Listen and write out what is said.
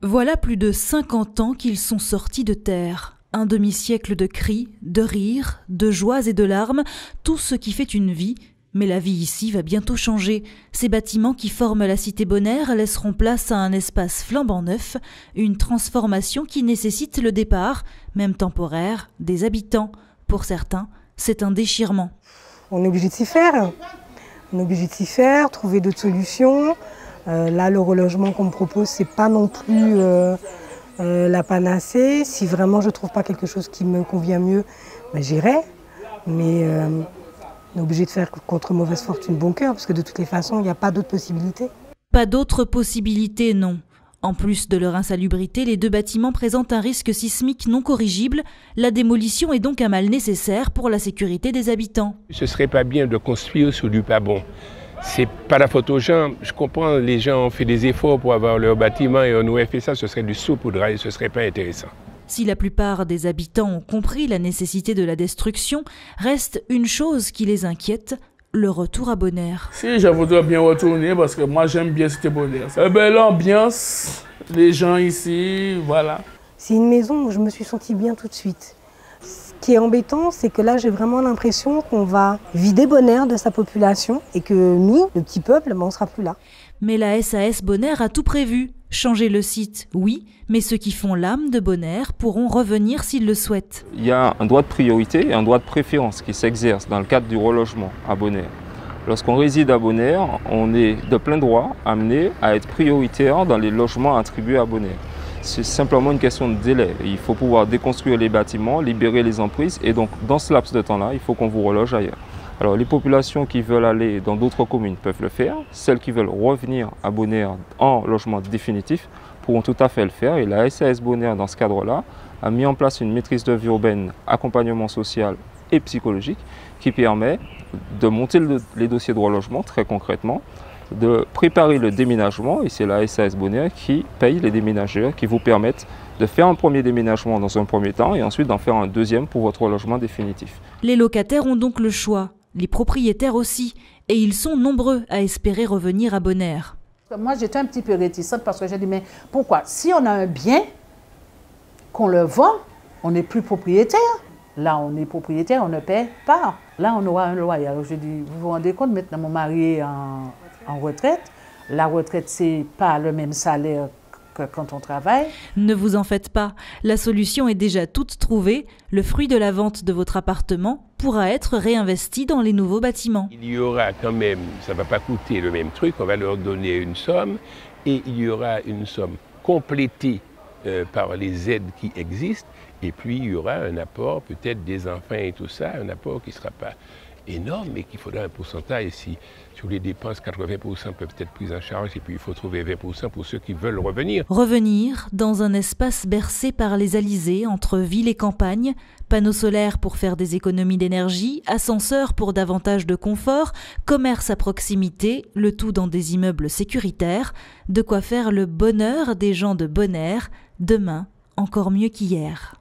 Voilà plus de 50 ans qu'ils sont sortis de terre. Un demi-siècle de cris, de rires, de joies et de larmes, tout ce qui fait une vie. Mais la vie ici va bientôt changer. Ces bâtiments qui forment la cité Bonaire laisseront place à un espace flambant neuf, une transformation qui nécessite le départ, même temporaire, des habitants. Pour certains, c'est un déchirement. On est obligé de s'y faire. On est obligé de s'y faire, trouver d'autres solutions. Là, le relogement qu'on me propose, c'est pas non plus la panacée. Si vraiment je trouve pas quelque chose qui me convient mieux, ben, j'irai. Mais on est obligé de faire contre mauvaise fortune bon cœur, parce que de toutes les façons, il n'y a pas d'autres possibilités. Pas d'autres possibilités, non. En plus de leur insalubrité, les deux bâtiments présentent un risque sismique non corrigible. La démolition est donc un mal nécessaire pour la sécurité des habitants. Ce serait pas bien de construire sur du pas bon. C'est pas la faute aux gens. Je comprends, les gens ont fait des efforts pour avoir leur bâtiment et on aurait fait ça, ce serait du saupoudrage, ce serait pas intéressant. Si la plupart des habitants ont compris la nécessité de la destruction, reste une chose qui les inquiète, le retour à Bonaire. Si, je voudrais bien retourner parce que moi j'aime bien cette Bonaire. L'ambiance, les gens ici, voilà. C'est une maison où je me suis sentie bien tout de suite. Ce qui est embêtant, c'est que là j'ai vraiment l'impression qu'on va vider Bonaire de sa population et que nous, le petit peuple, on ne sera plus là. Mais la SAS Bonaire a tout prévu. Changer le site, oui, mais ceux qui font l'âme de Bonaire pourront revenir s'ils le souhaitent. Il y a un droit de priorité et un droit de préférence qui s'exerce dans le cadre du relogement à Bonaire. Lorsqu'on réside à Bonaire, on est de plein droit amené à être prioritaire dans les logements attribués à Bonaire. C'est simplement une question de délai. Il faut pouvoir déconstruire les bâtiments, libérer les emprises et donc dans ce laps de temps-là, il faut qu'on vous reloge ailleurs. Alors les populations qui veulent aller dans d'autres communes peuvent le faire. Celles qui veulent revenir à Bonaire en logement définitif pourront tout à fait le faire. Et la SAS Bonaire, dans ce cadre-là, a mis en place une maîtrise d'œuvre urbaine, accompagnement social et psychologique qui permet de monter les dossiers de relogement très concrètement, de préparer le déménagement. Et c'est la SAS Bonaire qui paye les déménageurs, qui vous permettent de faire un premier déménagement dans un premier temps et ensuite d'en faire un deuxième pour votre relogement définitif. Les locataires ont donc le choix. Les propriétaires aussi, et ils sont nombreux à espérer revenir à Bonaire. Moi, j'étais un petit peu réticente parce que j'ai dit, mais pourquoi? Si on a un bien, qu'on le vend, on n'est plus propriétaire. Là, on est propriétaire, on ne paie pas. Là, on aura un loyer. Alors, je dis, vous vous rendez compte, maintenant, mon mari est en retraite. La retraite, c'est pas le même salaire que quand on travaille. Ne vous en faites pas, la solution est déjà toute trouvée. Le fruit de la vente de votre appartement pourra être réinvesti dans les nouveaux bâtiments. Il y aura quand même, ça ne va pas coûter le même truc, on va leur donner une somme et il y aura une somme complétée par les aides qui existent et puis il y aura un apport peut-être des enfants et tout ça, un apport qui ne sera pas énorme mais qu'il faudra un pourcentage. Si sur les dépenses, 80% peuvent être prises en charge et puis il faut trouver 20% pour ceux qui veulent revenir. Revenir dans un espace bercé par les alizés entre ville et campagne, panneaux solaires pour faire des économies d'énergie, ascenseurs pour davantage de confort, commerce à proximité, le tout dans des immeubles sécuritaires, de quoi faire le bonheur des gens de Bonaire, demain encore mieux qu'hier.